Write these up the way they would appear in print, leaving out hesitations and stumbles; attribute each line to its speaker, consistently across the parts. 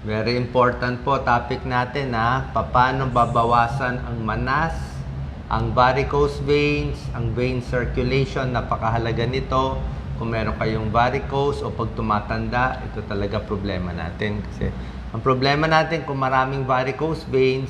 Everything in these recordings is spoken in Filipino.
Speaker 1: Very important po topic natin ha. Paano babawasan ang manas, ang varicose veins, ang vein circulation. Napakahalaga nito. Kung meron kayong varicose o pag tumatanda, ito talaga problema natin. Kasi ang problema natin kung maraming varicose veins,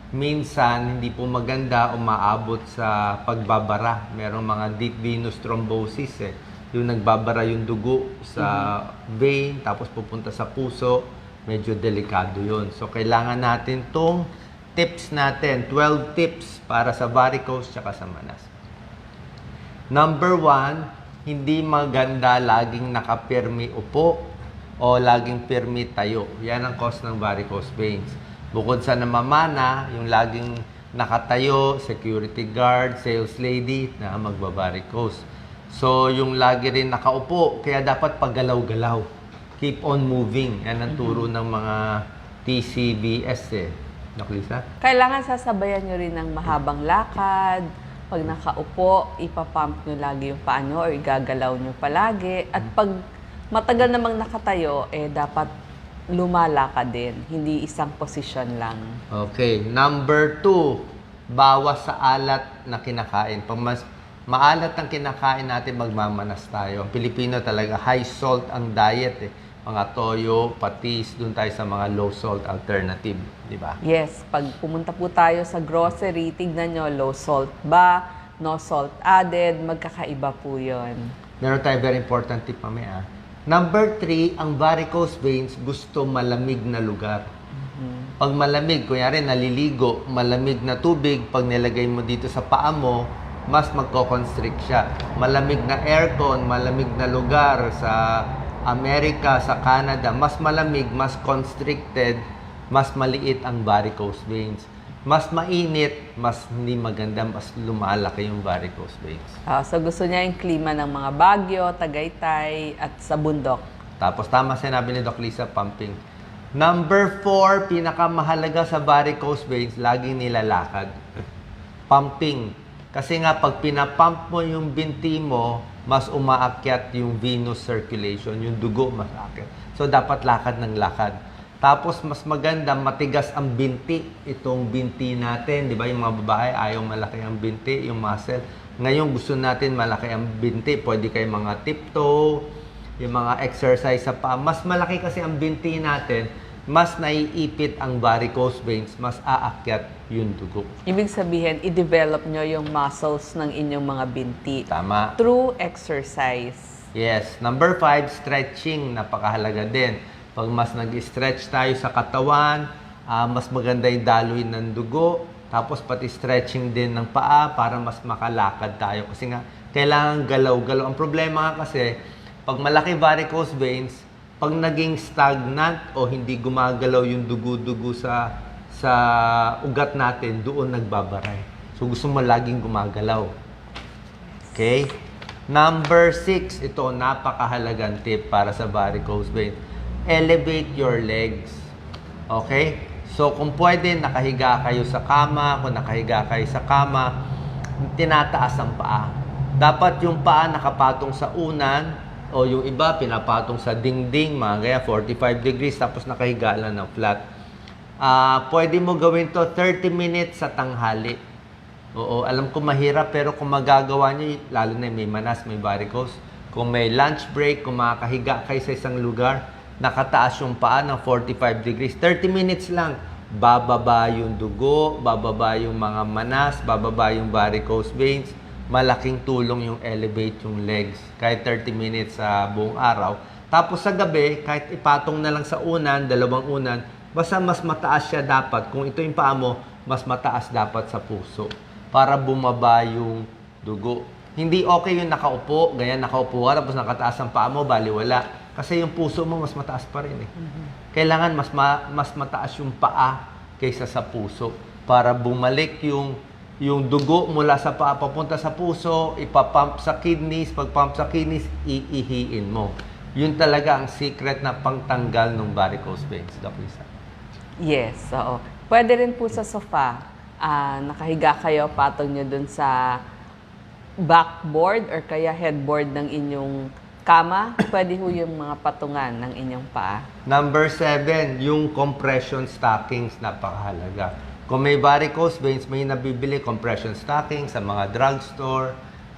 Speaker 1: minsan hindi po maganda umaabot sa pagbabara. Merong mga deep venous thrombosis yung nagbabara yung dugo sa vein, tapos pupunta sa puso. Medyo delikado yun. So, kailangan natin tong tips natin. 12 tips para sa varicose tsaka sa manas. Number 1, hindi maganda laging nakapirmi upo o laging pirmi tayo. Yan ang cause ng varicose veins. Bukod sa namamana, yung laging nakatayo, security guard, sales lady na magbavaricose. So, yung lagi rin nakaupo, kaya dapat paggalaw-galaw. Keep on moving. Yan ang turo ng mga TCBS Doc Lisa?
Speaker 2: Kailangan sasabayan nyo rin ng mahabang lakad. Pag nakaupo, ipapump nyo lagi yung paa nyo or igagalaw nyo palagi. At pag matagal namang nakatayo, dapat lumalakad din. Hindi isang posisyon lang.
Speaker 1: Okay. Number 2, bawas sa alat na kinakain. Pag mas maalat ang kinakain natin, magmamanas tayo. Ang Pilipino talaga, high salt ang diet Mga toyo, patis, dun tayo sa mga low salt alternative, di ba?
Speaker 2: Yes, pag pumunta po tayo sa grocery, tignan nyo, low salt ba, no salt added, magkakaiba po yun.
Speaker 1: Meron tayo very important tip mamaya. Number 3, ang varicose veins gusto malamig na lugar. Pag malamig, kunyari naliligo, malamig na tubig, pag nilagay mo dito sa paa mo, mas magko-constrict siya. Malamig na aircon, malamig na lugar sa Amerika, sa Canada, mas malamig, mas constricted, mas maliit ang varicose veins. Mas mainit, mas hindi maganda, mas lumalaki yung varicose veins.
Speaker 2: So gusto niya yung klima ng mga Baguio, Tagaytay, at sa bundok.
Speaker 1: Tapos tama sinabi ni Doc Lisa, pumping. Number 4, pinakamahalaga sa varicose veins, laging nilalakad. Pumping. Kasi nga, pag pinapump mo yung binti mo, mas umaakyat yung venous circulation, yung dugo mas aakyat. So, dapat lakad ng lakad. Tapos, mas maganda, matigas ang binti. Itong binti natin, di ba? Yung mga babae, ayaw malaki ang binti, yung muscle. Ngayon, gusto natin malaki ang binti. Pwede kayo mga tiptoe, yung mga exercise sa paa. Mas malaki kasi ang binti natin, mas naiipit ang varicose veins, mas aakyat yung dugo.
Speaker 2: Ibig sabihin, i-develop nyo yung muscles ng inyong mga binti.
Speaker 1: Tama.
Speaker 2: Through exercise.
Speaker 1: Yes. Number 5, stretching. Napakahalaga din. Pag mas nag-stretch tayo sa katawan, mas maganda yung daloy ng dugo. Tapos pati stretching din ng paa para mas makalakad tayo. Kasi nga, kailangan galaw-galaw. Ang problema nga kasi, pag malaki varicose veins, pag naging stagnant o hindi gumagalaw yung dugo-dugo sa ugat natin, doon nagbabaray. So, gusto mo laging gumagalaw. Okay? Number 6, ito, napakahalagang tip para sa varicose veins. Elevate your legs. Okay? So, kung pwede, nakahiga kayo sa kama. Kung nakahiga kayo sa kama, tinataas ang paa. Dapat yung paa nakapatong sa unan, o yung iba, pinapatong sa dingding, mga gaya, 45 degrees, tapos nakahiga lang ng flat. Pwede mo gawin to 30 minutes sa tanghali. Oo, alam ko mahirap, pero kung magagawa nyo, lalo na may manas, may varicose, kung may lunch break, kung makakahiga kayo sa isang lugar, nakataas yung paa ng 45 degrees, 30 minutes lang, bababa yung dugo, bababa yung mga manas, bababa yung varicose veins, malaking tulong yung elevate yung legs. Kahit 30 minutes sa buong araw. Tapos sa gabi, kahit ipatong na lang sa unan, dalawang unan, basta mas mataas siya dapat. Kung ito yung paa mo, mas mataas dapat sa puso. Para bumaba yung dugo. Hindi okay yung nakaupo, ganyan nakaupo ka, tapos nakataas ang paa mo, baliwala. Kasi yung puso mo, mas mataas pa rin Kailangan mas mataas yung paa kaysa sa puso. Para bumalik yung dugo mula sa paa papunta sa puso, ipapump sa kidneys, pag-pump sa kidneys, iihiin mo. Yun talaga ang secret na pangtanggal ng varicose veins, Doc Lisa.
Speaker 2: Yes, oo. Pwede rin po sa sofa, nakahiga kayo, patong nyo dun sa backboard or kaya headboard ng inyong kama, pwede ho yung mga patungan ng inyong paa.
Speaker 1: Number 7, yung compression stockings, napakahalaga. Kung may varicose veins, may nabibili compression stockings sa mga drugstore,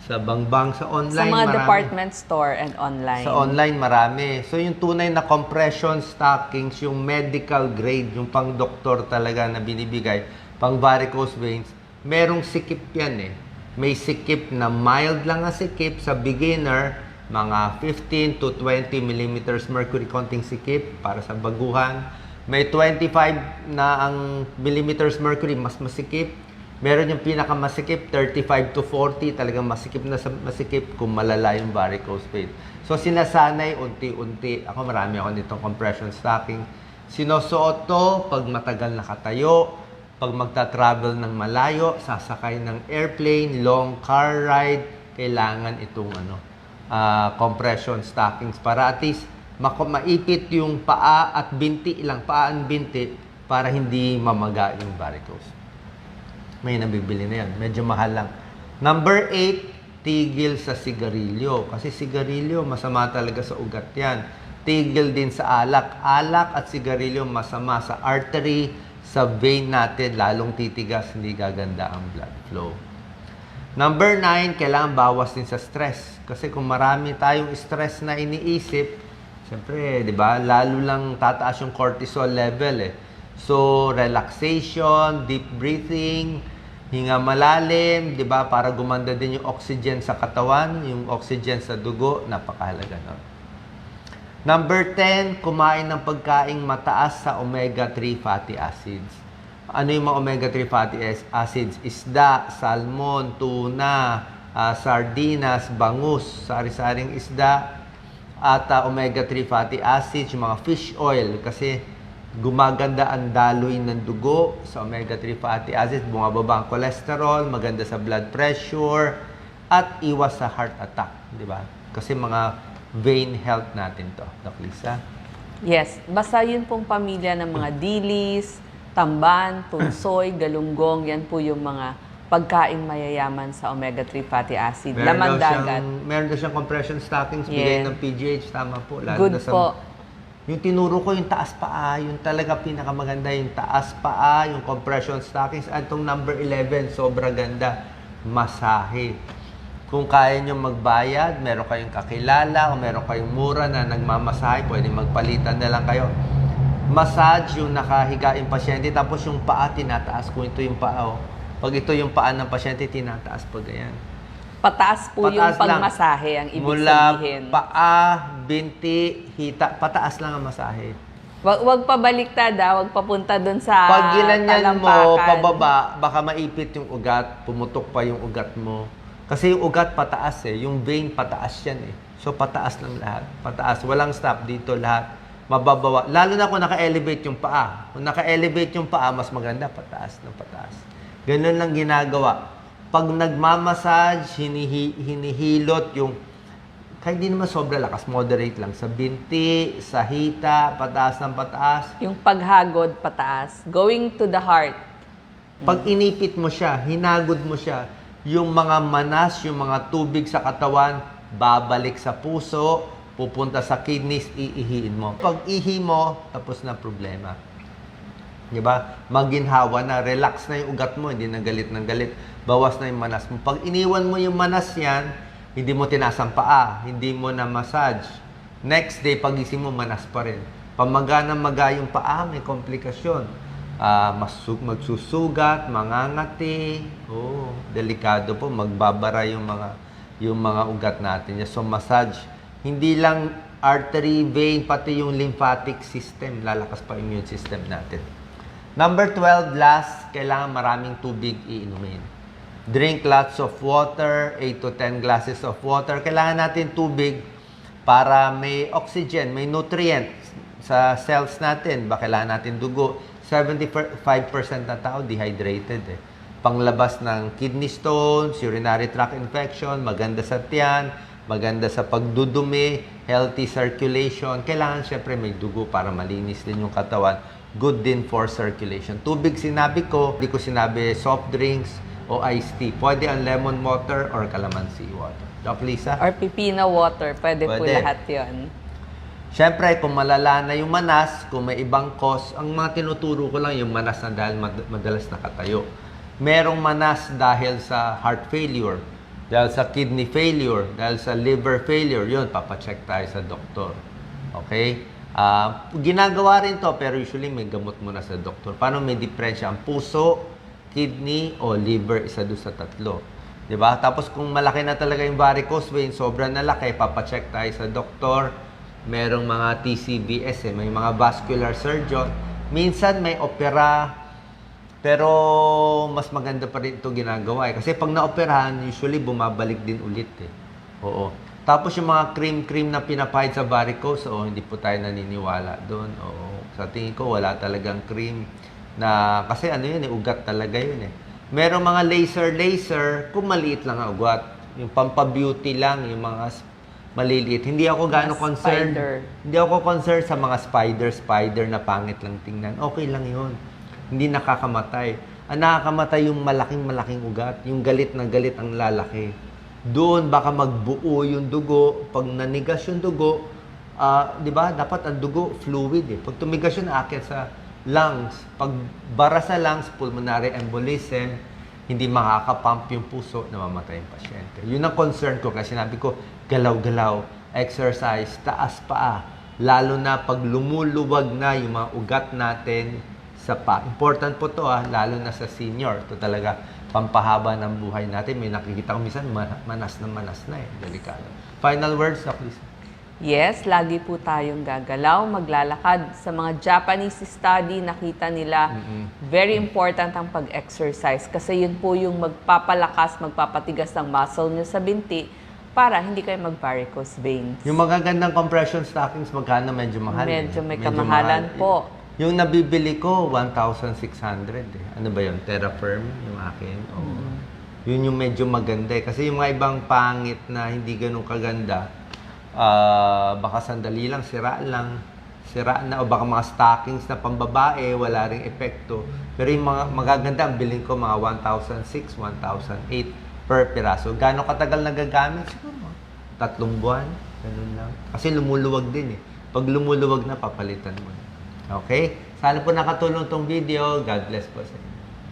Speaker 1: sa bangbang, sa online,
Speaker 2: Sa mga
Speaker 1: marami.
Speaker 2: department store and online.
Speaker 1: Sa online, marami. So, yung tunay na compression stockings, yung medical grade, yung pang-doktor talaga na binibigay, pang varicose veins, merong sikip yan eh. May sikip na mild lang ang sikip sa beginner, mga 15 to 20 millimeters mercury konting sikip para sa baguhan. May 25 na ang millimeters mercury, mas masikip. Meron yung pinakamasikip, 35 to 40, talagang masikip na masikip kung malala yung varicose vein. So, sinasanay unti-unti. Ako, marami ako nitong compression stocking. Sinusuot to pag matagal nakatayo, pag magta-travel ng malayo, sasakay ng airplane, long car ride, kailangan itong compression stockings para at least maipit yung paa at binti, ilang paa at binti para hindi mamaga yung varicose. May nabibili na yan. Medyo mahal lang. Number 8, tigil sa sigarilyo. Kasi sigarilyo, masama talaga sa ugat yan. Tigil din sa alak. Alak at sigarilyo, masama sa artery, sa vein natin, lalong titigas, hindi gaganda ang blood flow. Number 9, kailangan bawas din sa stress. Kasi kung marami tayong stress na iniisip, siyempre, di ba, lalo lang tataas yung cortisol level eh. So, relaxation, deep breathing, hinga malalim, di ba, para gumanda din yung oxygen sa katawan, yung oxygen sa dugo, napakahalaga nun. Number 10, kumain ng pagkaing mataas sa omega-3 fatty acids. Ano yung mga omega-3 fatty acids? Isda, salmon, tuna, sardinas, bangus, sari-saring isda, at omega-3 fatty acids, yung mga fish oil, kasi gumaganda ang daloy ng dugo sa omega-3 fatty acids, bumababa ang cholesterol, maganda sa blood pressure, at iwas sa heart attack, di ba? Kasi mga vein health natin to, Doc Lisa.
Speaker 2: Yes, basta yun pong pamilya ng mga dilis, tamban, tunsoy, galunggong, yan po yung mga pagkain mayayaman sa omega-3 fatty acid. Laman dagat.
Speaker 1: Meron daw siyang compression stockings, bigay ng PGH, tama po. Lalo
Speaker 2: Good
Speaker 1: na sa,
Speaker 2: po.
Speaker 1: yung tinuro ko, yung taas paa, yung talaga pinakamaganda, yung taas paa, yung compression stockings. At itong number 11, sobra ganda, masahe. Kung kaya nyo magbayad, meron kayong kakilala o meron kayong mura na nagmamasahe, pwede magpalitan na lang kayo. Massage yung nakahiga yung pasyente, tapos yung paa tinataas. Kung ito yung paa, oh. Pag ito yung paa ng pasyente, tinataas pag ganyan.
Speaker 2: Pataas po yung
Speaker 1: Pataas lang.
Speaker 2: pagmasahe, ang ibig
Speaker 1: Mula
Speaker 2: sabihin.
Speaker 1: paa, binti, hita, pataas lang ang masahe.
Speaker 2: Wag pabaliktad, wag papunta dun sa
Speaker 1: Pag ginanyan mo,
Speaker 2: talampakan.
Speaker 1: pababa, baka maipit yung ugat, pumutok pa yung ugat mo. Kasi yung ugat pataas eh, yung vein pataas yan eh. So pataas lang lahat, pataas. Walang stop dito lahat. Mababawa. Lalo na kung naka-elevate yung paa. Kung naka-elevate yung paa, mas maganda, pataas ng pataas. Ganun lang ginagawa. Pag nagmamassage, hinihilot yung, kahit di naman sobra lakas, moderate lang. Sa binti, sa hita, pataas ng pataas.
Speaker 2: Yung paghagod pataas, going to the heart.
Speaker 1: Pag inipit mo siya, hinagod mo siya, yung mga manas, yung mga tubig sa katawan, babalik sa puso, pupunta sa kidneys, iihiin mo. Pag ihi mo, tapos na problema. Diba? Maginhawa na, relax na yung ugat mo, hindi na galit ng galit. Bawas na yung manas mo. Pag iniwan mo yung manas yan, hindi mo tinaas ang paa, hindi mo na massage. Next day, pagising mo, manas pa rin. Pamaga ng maga yung paa, may komplikasyon. Magsusugat, mangangati. Oh, delikado po, magbabara yung mga ugat natin. So, massage. Hindi lang artery, vein, pati yung lymphatic system. Lalakas pa immune system natin. Number 12, last, kailangan maraming tubig iinumin. Drink lots of water, 8 to 10 glasses of water. Kailangan natin tubig para may oxygen, may nutrients sa cells natin. Kailangan natin dugo. 75% na tao dehydrated eh. Panglabas ng kidney stones, urinary tract infection, maganda sa tiyan, maganda sa pagdudumi, healthy circulation. Kailangan syempre may dugo para malinis din yung katawan. Good din for circulation. Tubig sinabi ko, hindi ko sinabi soft drinks, o iced tea. Pwede ang lemon water or calamansi water. Doc Lisa?
Speaker 2: Or pipino water, pwede po
Speaker 1: Pwede.
Speaker 2: lahat yon.
Speaker 1: Siyempre, kung malala na yung manas, kung may ibang cause, ang mga tinuturo ko lang yung manas na dahil madalas nakatayo. Merong manas dahil sa heart failure, dahil sa kidney failure, dahil sa liver failure, yun, papacheck tayo sa doktor. Okay? Ginagawa rin to, pero usually may gamot muna sa doktor. Paano may diferensya? Ang puso, kidney, o liver, isa doon sa tatlo. Diba? Tapos kung malaki na talaga yung varicose vein, sobrang nalaki, papacheck tayo sa doktor. Merong mga TCBS, may mga vascular surgeon. Minsan may opera, pero mas maganda pa rin ito ginagawa. Kasi pag naoperahan, usually bumabalik din ulit. Oo. Tapos yung mga cream na pinapahid sa varicose, hindi po tayo naniniwala doon. Oo. Sa tingin ko, wala talagang cream na, kasi ugat talaga yun. Merong mga laser, kung maliit lang ang ugat. Yung pampabeauty lang, yung mga maliliit. Hindi ako gaano concerned. Hindi ako concerned sa mga spider na pangit lang tingnan. Okay lang yun. Hindi nakakamatay. Ang nakakamatay yung malaking ugat. Yung galit na galit ang lalaki. Doon baka magbuo yung dugo. Pag nanigas yung dugo, di ba? Dapat ang dugo fluid. Pag tumigas yun, aakyat sa lungs. Pag bara sa lungs, pulmonary embolism, hindi makakapump yung puso, namamatay yung pasyente. Yun ang concern ko kasi sinabi ko, galaw-galaw, exercise, taas paa. Lalo na pag lumuluwag na yung mga ugat natin sa paa. Important po to lalo na sa senior. Ito talaga pampahaba ng buhay natin. May nakikita ko minsan, manas na delikado. Final words, please.
Speaker 2: Yes, lagi po tayong gagalaw, maglalakad. Sa mga Japanese study, nakita nila very important ang pag-exercise kasi yun po yung magpapalakas, magpapatigas ng muscle nyo sa binti para hindi kayo mag-varicose veins.
Speaker 1: Yung magagandang compression stockings, magkano? Medyo mahal.
Speaker 2: Medyo may kamahalan po.
Speaker 1: Yung nabibili ko, 1,600 Ano ba yun? Terrafirm, yung akin. Yun yung medyo maganda kasi yung mga ibang pangit na hindi ganun kaganda, baka sandali lang, sira na, o baka mga stockings na pambabae, wala ring epekto. Pero yung mga magaganda, ang bilhin ko mga 1,600, 1,800 per piraso. Gano'ng katagal nagagamit? Siguro 3 buwan, ganun lang. Kasi lumuluwag din Pag lumuluwag na, papalitan mo na. Okay? Sana po nakatulong tong video. God bless po sa inyo.